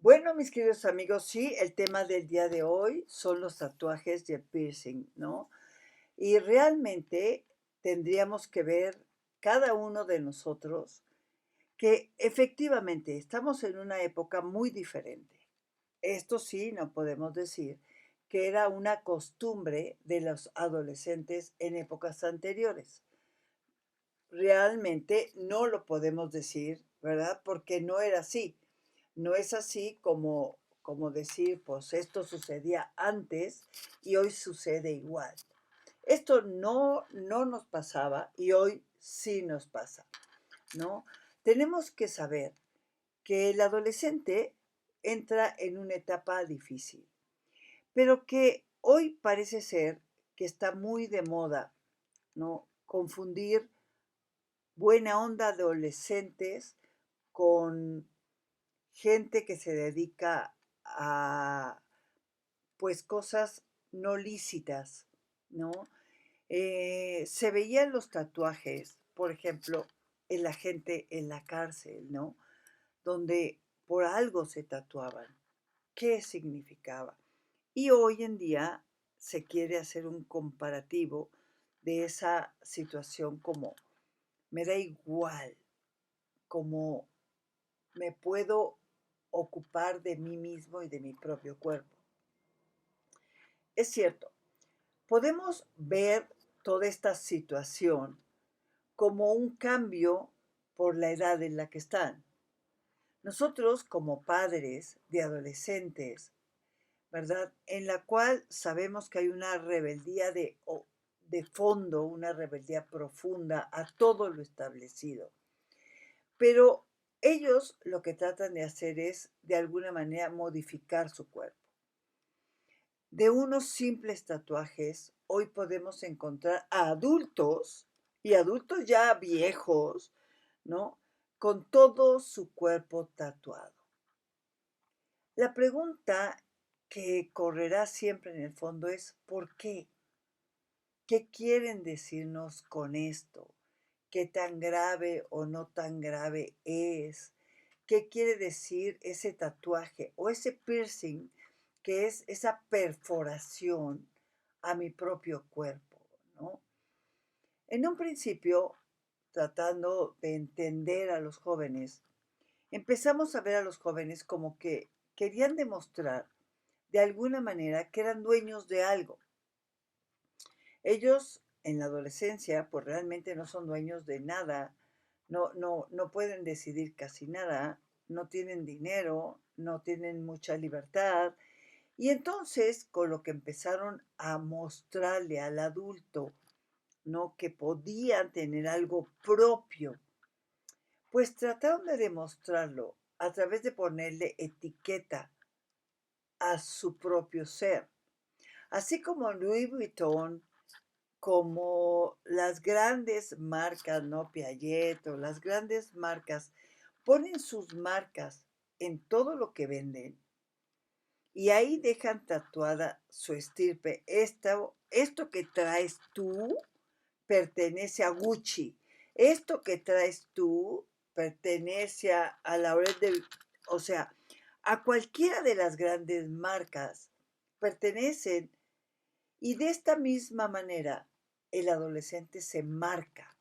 Bueno, mis queridos amigos, sí, el tema del día de hoy son los tatuajes y el piercing, ¿no? Y realmente tendríamos que ver cada uno de nosotros que efectivamente estamos en una época muy diferente. Esto sí, no podemos decir que era una costumbre de los adolescentes en épocas anteriores. Realmente no lo podemos decir, ¿verdad? Porque no era así. No es así como decir, pues esto sucedía antes y hoy sucede igual. Esto no nos pasaba y hoy sí nos pasa, ¿no? Tenemos que saber que el adolescente entra en una etapa difícil, pero que hoy parece ser que está muy de moda, ¿no? Confundir buena onda adolescentes con gente que se dedica a, pues, cosas no lícitas, ¿no? Se veían los tatuajes, por ejemplo, en la gente en la cárcel, ¿no? Donde por algo se tatuaban. ¿Qué significaba? Y hoy en día se quiere hacer un comparativo de esa situación como me da igual, como me puedo ocupar de mí mismo y de mi propio cuerpo. Es cierto, podemos ver toda esta situación como un cambio por la edad en la que están. Nosotros como padres de adolescentes, ¿verdad? En la cual sabemos que hay una rebeldía de fondo, una rebeldía profunda a todo lo establecido. Pero ellos lo que tratan de hacer es, de alguna manera, modificar su cuerpo. De unos simples tatuajes, hoy podemos encontrar a adultos, y adultos ya viejos, ¿no? Con todo su cuerpo tatuado. La pregunta que correrá siempre en el fondo es, ¿por qué? ¿Qué quieren decirnos con esto? ¿Qué tan grave o no tan grave es? ¿Qué quiere decir ese tatuaje o ese piercing que es esa perforación a mi propio cuerpo, ¿no? En un principio, tratando de entender a los jóvenes, empezamos a ver a los jóvenes como que querían demostrar de alguna manera que eran dueños de algo. Ellos en la adolescencia pues realmente no son dueños de nada, no pueden decidir casi nada, no tienen dinero, no tienen mucha libertad. Y entonces con lo que empezaron a mostrarle al adulto, ¿no? Que podían tener algo propio, pues trataron de demostrarlo a través de ponerle etiqueta a su propio ser. Así como Louis Vuitton, como las grandes marcas, ¿no? Piaget o las grandes marcas ponen sus marcas en todo lo que venden y ahí dejan tatuada su estirpe. Esto que traes tú pertenece a Gucci. Esto que traes tú pertenece a Laurel de... O sea, a cualquiera de las grandes marcas pertenecen. Y de esta misma manera, el adolescente se marca.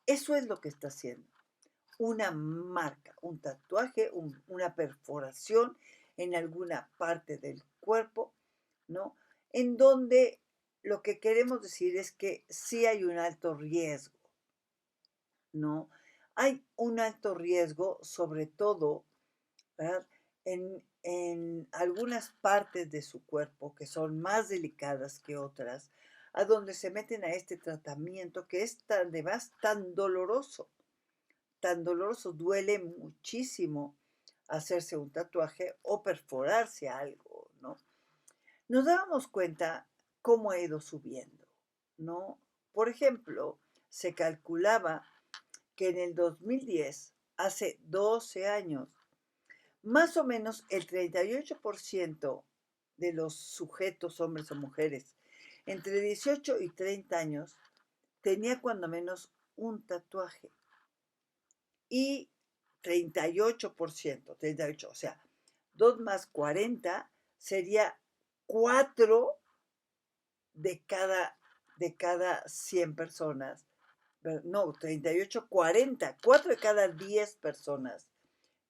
Eso es lo que está haciendo. Una marca, un tatuaje, una perforación en alguna parte del cuerpo, ¿no? En donde lo que queremos decir es que sí hay un alto riesgo, ¿no? Hay un alto riesgo, sobre todo, ¿verdad? En algunas partes de su cuerpo que son más delicadas que otras, a donde se meten a este tratamiento que es además tan doloroso, duele muchísimo hacerse un tatuaje o perforarse algo, ¿no? Nos dábamos cuenta cómo ha ido subiendo, ¿no? Por ejemplo, se calculaba que en el 2010, hace 12 años, más o menos el 38% de los sujetos, hombres o mujeres, entre 18 y 30 años, tenía cuando menos un tatuaje. Y 38%, 38, o sea, 2 más 40 sería 4 de cada 100 personas. No, 38, 40. 4 de cada 10 personas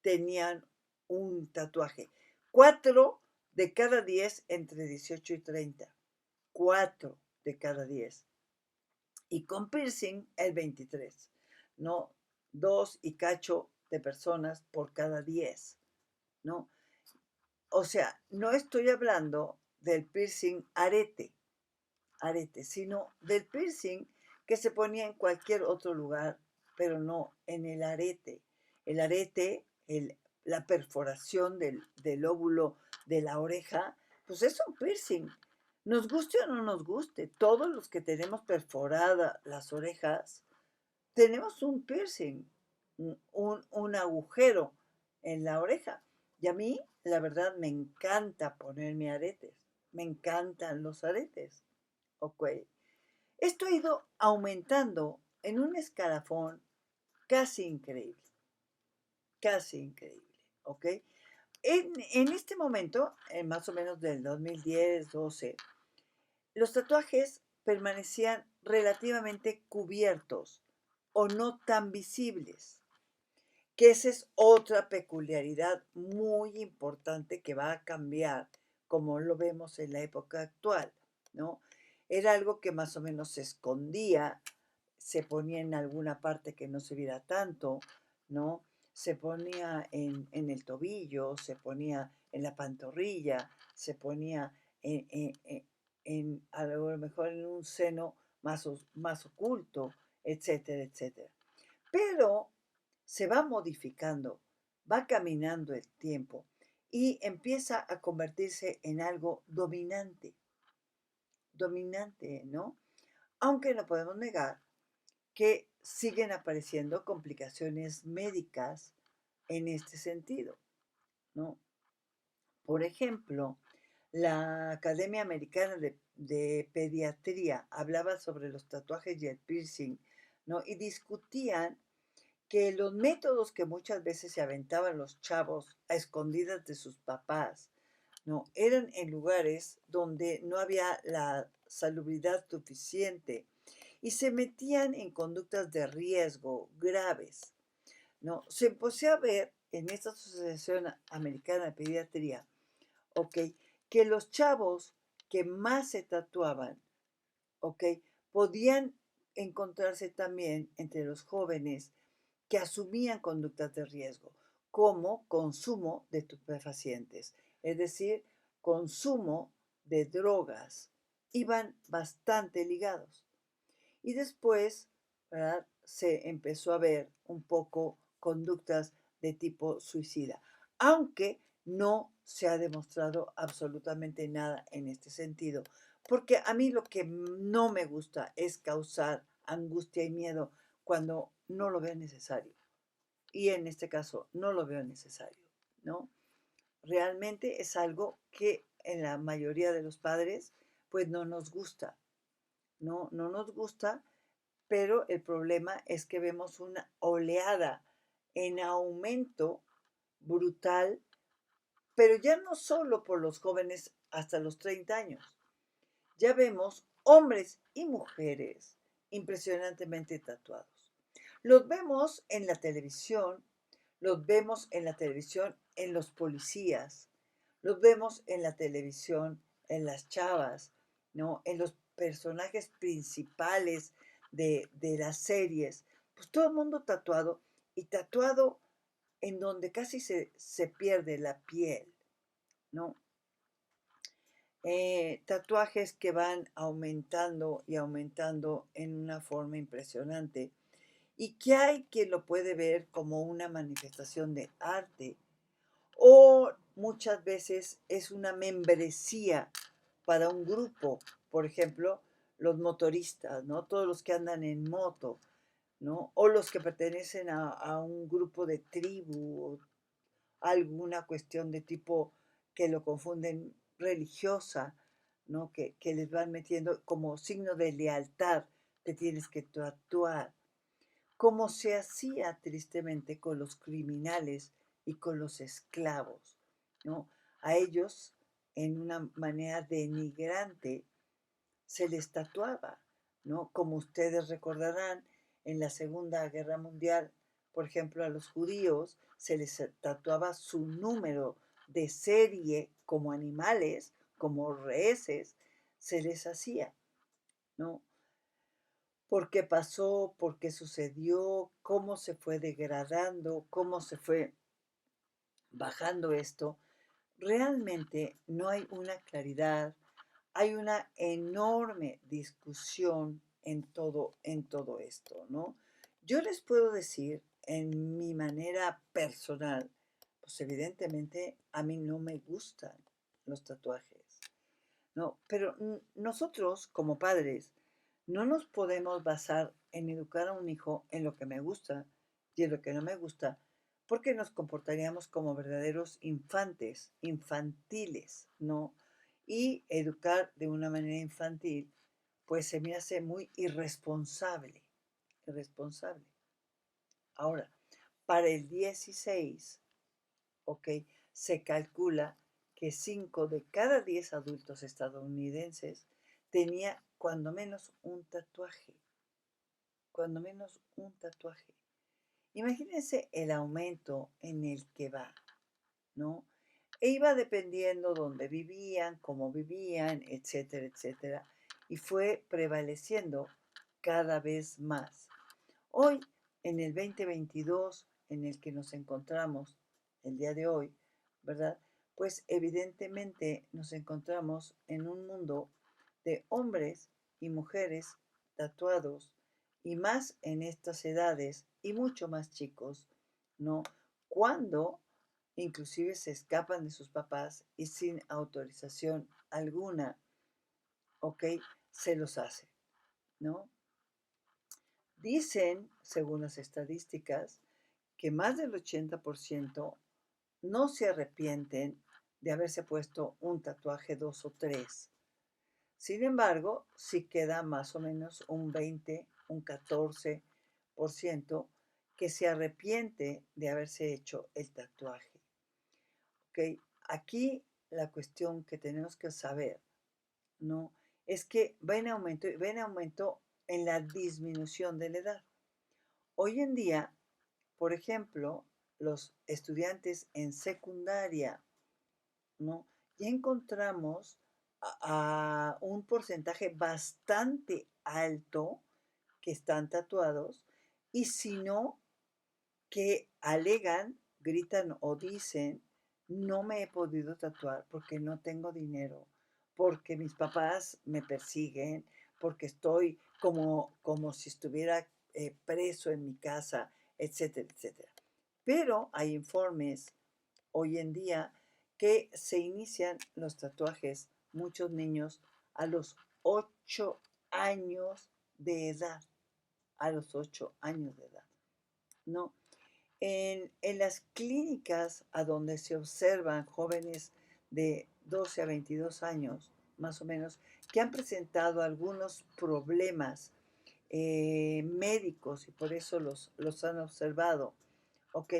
tenían un tatuaje. 4 de cada 10 entre 18 y 30. 4 de cada 10. Y con piercing el 23. ¿No? 2 y cacho de personas por cada 10. ¿No? O sea, no estoy hablando del piercing arete, sino del piercing que se ponía en cualquier otro lugar, pero no en el arete. El arete, la perforación del lóbulo de la oreja, pues es un piercing. Nos guste o no nos guste, todos los que tenemos perforadas las orejas, tenemos un piercing, un agujero en la oreja. Y a mí, la verdad, me encanta ponerme aretes. Me encantan los aretes. Ok. Esto ha ido aumentando en un escalafón casi increíble. Casi increíble. ¿Ok? En este momento, más o menos del 2010-12, los tatuajes permanecían relativamente cubiertos o no tan visibles, que esa es otra peculiaridad muy importante que va a cambiar como lo vemos en la época actual, ¿no? Era algo que más o menos se escondía, se ponía en alguna parte que no se viera tanto, ¿no? Se ponía en el tobillo, se ponía en la pantorrilla, se ponía a lo mejor en un seno más oculto, etcétera, etcétera. Pero se va modificando, va caminando el tiempo y empieza a convertirse en algo dominante, ¿no? Aunque no podemos negar que siguen apareciendo complicaciones médicas en este sentido, ¿no? Por ejemplo, la Academia Americana de Pediatría hablaba sobre los tatuajes y el piercing, ¿no? Y discutían que los métodos que muchas veces se aventaban los chavos a escondidas de sus papás, ¿no? Eran en lugares donde no había la salubridad suficiente y se metían en conductas de riesgo graves, ¿no? Se empezó a ver en esta Asociación Americana de Pediatría, ¿ok? Que los chavos que más se tatuaban, ¿ok? Podían encontrarse también entre los jóvenes que asumían conductas de riesgo, como consumo de estupefacientes, es decir, consumo de drogas, iban bastante ligados. Y después, ¿verdad? Se empezó a ver un poco conductas de tipo suicida, aunque no se ha demostrado absolutamente nada en este sentido, porque a mí lo que no me gusta es causar angustia y miedo cuando no lo veo necesario. Y en este caso no lo veo necesario, ¿no? Realmente es algo que en la mayoría de los padres pues no nos gusta, no nos gusta, pero el problema es que vemos una oleada en aumento brutal, pero ya no solo por los jóvenes hasta los 30 años, ya vemos hombres y mujeres impresionantemente tatuados. Los vemos en la televisión, los vemos en la televisión en los policías, los vemos en la televisión en las chavas, ¿no? En los personajes principales de las series. Pues todo el mundo tatuado y tatuado en donde casi se pierde la piel, ¿no? Tatuajes que van aumentando y aumentando en una forma impresionante y que hay quien lo puede ver como una manifestación de arte o muchas veces es una membresía para un grupo, por ejemplo, los motoristas, ¿no? Todos los que andan en moto, ¿no? O los que pertenecen a un grupo de tribu, alguna cuestión de tipo que lo confunden religiosa, ¿no? Que les van metiendo como signo de lealtad, te tienes que tatuar, como se hacía tristemente con los criminales y con los esclavos, ¿no? A ellos, en una manera denigrante, se les tatuaba, ¿no? Como ustedes recordarán, en la Segunda Guerra Mundial, por ejemplo, a los judíos se les tatuaba su número de serie como animales, como reheses, se les hacía, ¿no? ¿Por qué pasó? ¿Por qué sucedió? ¿Cómo se fue degradando? ¿Cómo se fue bajando esto? Realmente no hay una claridad, hay una enorme discusión en todo esto, ¿no? Yo les puedo decir, en mi manera personal, pues evidentemente a mí no me gustan los tatuajes, ¿no? Pero nosotros como padres no nos podemos basar en educar a un hijo en lo que me gusta y en lo que no me gusta, porque nos comportaríamos como verdaderos infantes, infantiles, ¿no? Y educar de una manera infantil, pues se me hace muy irresponsable, irresponsable. Ahora, para el 16, ¿ok? Se calcula que 5 de cada 10 adultos estadounidenses tenía cuando menos un tatuaje, cuando menos un tatuaje. Imagínense el aumento en el que va, ¿no? E iba dependiendo dónde vivían, cómo vivían, etcétera, etcétera, y fue prevaleciendo cada vez más. Hoy, en el 2022, en el que nos encontramos el día de hoy, ¿verdad? Pues evidentemente nos encontramos en un mundo de hombres y mujeres tatuados, y más en estas edades y mucho más chicos, ¿no? Cuando inclusive se escapan de sus papás y sin autorización alguna, ¿ok? Se los hace, ¿no? Dicen, según las estadísticas, que más del 80% no se arrepienten de haberse puesto un tatuaje, dos o tres. Sin embargo, sí queda más o menos un 20, un 14% que se arrepiente de haberse hecho el tatuaje. ¿Ok? Aquí la cuestión que tenemos que saber, ¿no? Es que va en aumento en la disminución de la edad. Hoy en día, por ejemplo, los estudiantes en secundaria, ¿no? Ya encontramos a un porcentaje bastante alto que están tatuados, y si no, que alegan, gritan o dicen, no me he podido tatuar porque no tengo dinero, porque mis papás me persiguen, porque estoy como si estuviera preso en mi casa, etcétera, etcétera. Pero hay informes hoy en día que se inician los tatuajes, muchos niños, a los 8 años de edad, a los 8 años de edad, ¿no? En las clínicas a donde se observan jóvenes de 12 a 22 años, más o menos, que han presentado algunos problemas médicos y por eso los han observado, ¿ok?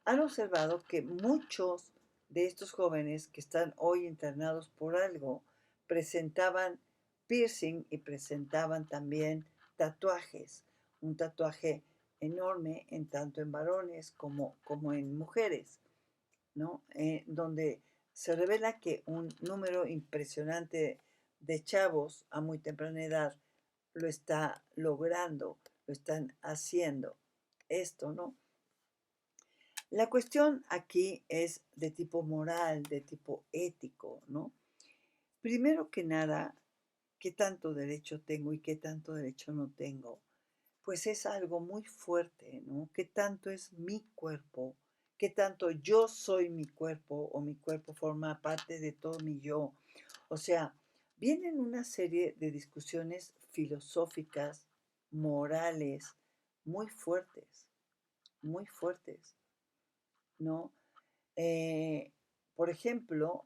Han observado que muchos de estos jóvenes que están hoy internados por algo presentaban piercing y presentaban también tatuajes, un tatuaje enorme en tanto en varones como en mujeres, ¿no? Donde se revela que un número impresionante de chavos a muy temprana edad lo está logrando, lo están haciendo esto, ¿no? La cuestión aquí es de tipo moral, de tipo ético, ¿no? Primero que nada, ¿qué tanto derecho tengo y qué tanto derecho no tengo? Pues es algo muy fuerte, ¿no? ¿Qué tanto es mi cuerpo? ¿Qué tanto yo soy mi cuerpo o mi cuerpo forma parte de todo mi yo? O sea, vienen una serie de discusiones filosóficas, morales, muy fuertes, ¿no? Eh, por ejemplo,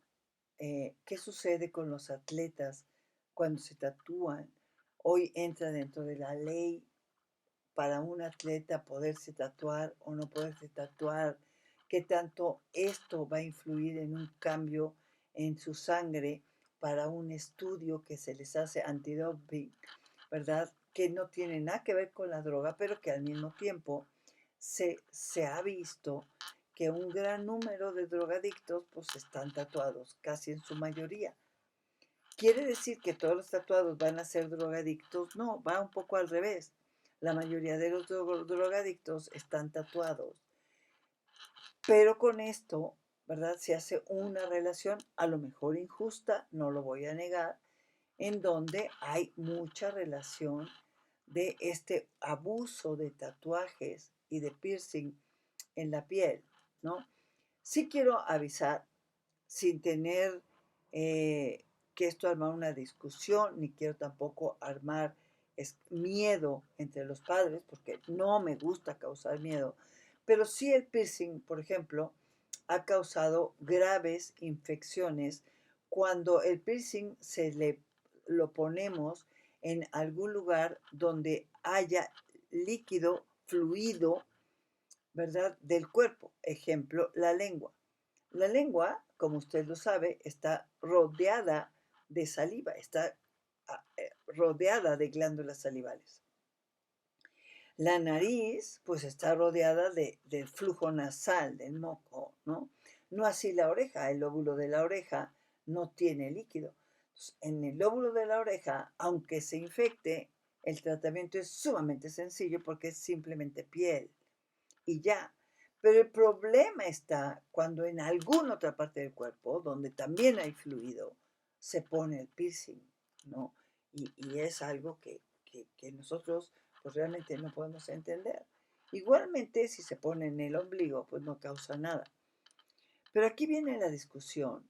¿qué sucede con los atletas cuando se tatúan? Hoy entra dentro de la ley para un atleta poderse tatuar o no poderse tatuar, qué tanto esto va a influir en un cambio en su sangre para un estudio que se les hace antidoping, ¿verdad? Que no tiene nada que ver con la droga, pero que al mismo tiempo se ha visto que un gran número de drogadictos pues están tatuados, casi en su mayoría. ¿Quiere decir que todos los tatuados van a ser drogadictos? No, va un poco al revés. La mayoría de los drogadictos están tatuados. Pero con esto, ¿verdad? Se hace una relación, a lo mejor injusta, no lo voy a negar, en donde hay mucha relación de este abuso de tatuajes y de piercing en la piel, ¿no? Sí quiero avisar, sin tener que esto armar una discusión, ni quiero tampoco armar miedo entre los padres, porque no me gusta causar miedo, pero sí el piercing, por ejemplo, ha causado graves infecciones cuando el piercing lo ponemos en algún lugar donde haya líquido, fluido, ¿verdad? Del cuerpo. Ejemplo, la lengua. La lengua, como usted lo sabe, está rodeada de saliva, está rodeada de glándulas salivales. La nariz, pues está rodeada del flujo nasal, del moco, ¿no? No así la oreja, el lóbulo de la oreja no tiene líquido. Entonces, en el lóbulo de la oreja, aunque se infecte, el tratamiento es sumamente sencillo porque es simplemente piel y ya. Pero el problema está cuando en alguna otra parte del cuerpo, donde también hay fluido, se pone el piercing, ¿no? Y es algo que nosotros pues realmente no podemos entender. Igualmente, si se pone en el ombligo, pues no causa nada. Pero aquí viene la discusión,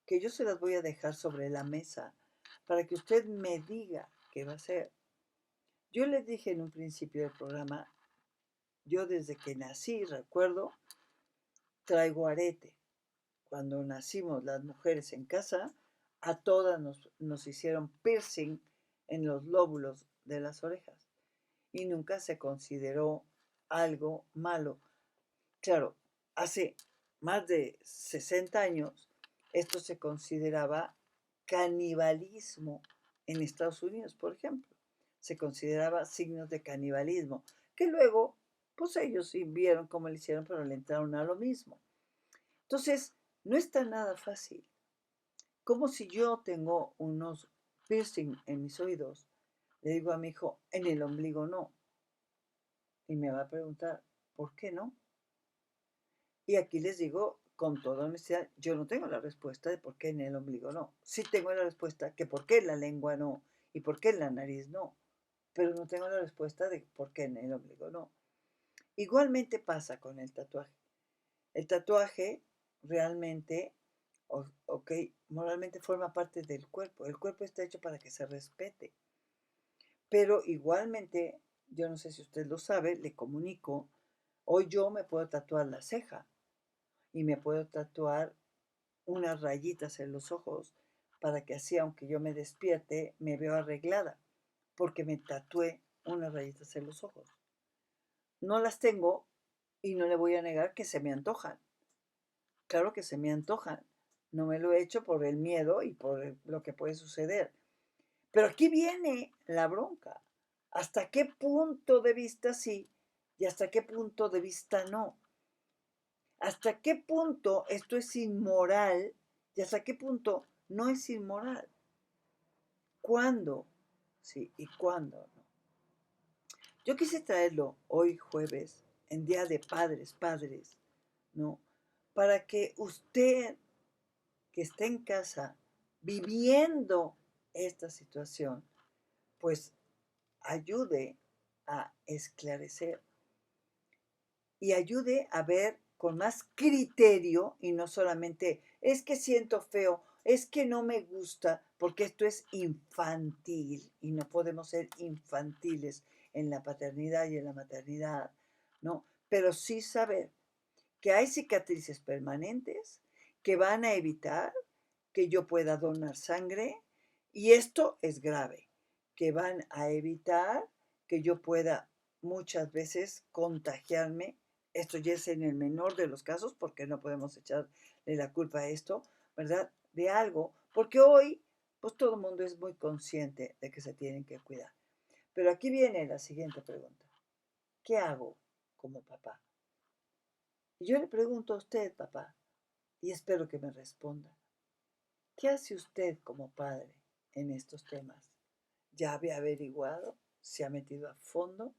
que yo se las voy a dejar sobre la mesa para que usted me diga qué va a hacer. Yo les dije en un principio del programa, yo desde que nací, recuerdo, traigo arete. Cuando nacimos las mujeres en casa, a todas nos hicieron piercing en los lóbulos de las orejas y nunca se consideró algo malo. Claro, hace más de 60 años esto se consideraba canibalismo en Estados Unidos, por ejemplo. Se consideraba signos de canibalismo, que luego, pues ellos sí vieron cómo le hicieron, pero le entraron a lo mismo. Entonces, no está nada fácil. Como si yo tengo unos piercing en mis oídos, le digo a mi hijo, en el ombligo no. Y me va a preguntar, ¿por qué no? Y aquí les digo, con toda honestidad, yo no tengo la respuesta de por qué en el ombligo no. Sí tengo la respuesta que por qué en la lengua no y por qué en la nariz no. Pero no tengo la respuesta de por qué en el ombligo no. Igualmente pasa con el tatuaje. El tatuaje realmente, ok, moralmente forma parte del cuerpo. El cuerpo está hecho para que se respete. Pero igualmente, yo no sé si usted lo sabe, le comunico, hoy yo me puedo tatuar la ceja y me puedo tatuar unas rayitas en los ojos para que así, aunque yo me despierte, me veo arreglada, porque me tatué unas rayitas en los ojos. No las tengo y no le voy a negar que se me antojan. Claro que se me antojan. No me lo he hecho por el miedo y por lo que puede suceder. Pero aquí viene la bronca. ¿Hasta qué punto de vista sí y hasta qué punto de vista no? ¿Hasta qué punto esto es inmoral y hasta qué punto no es inmoral? ¿Cuándo? Sí, y cuándo no. Yo quise traerlo hoy jueves, en Día de Padres, ¿no? Para que usted que está en casa viviendo esta situación, pues ayude a esclarecer y ayude a ver con más criterio y no solamente es que siento feo, es que no me gusta, porque esto es infantil y no podemos ser infantiles en la paternidad y en la maternidad, ¿no? Pero sí saber que hay cicatrices permanentes que van a evitar que yo pueda donar sangre y esto es grave, que van a evitar que yo pueda muchas veces contagiarme Esto ya es en el menor de los casos, porque no podemos echarle la culpa a esto, ¿verdad? De algo, porque hoy, pues todo el mundo es muy consciente de que se tienen que cuidar. Pero aquí viene la siguiente pregunta. ¿Qué hago como papá? Y yo le pregunto a usted, papá, y espero que me responda. ¿Qué hace usted como padre en estos temas? ¿Ya había averiguado? ¿Se ha metido a fondo?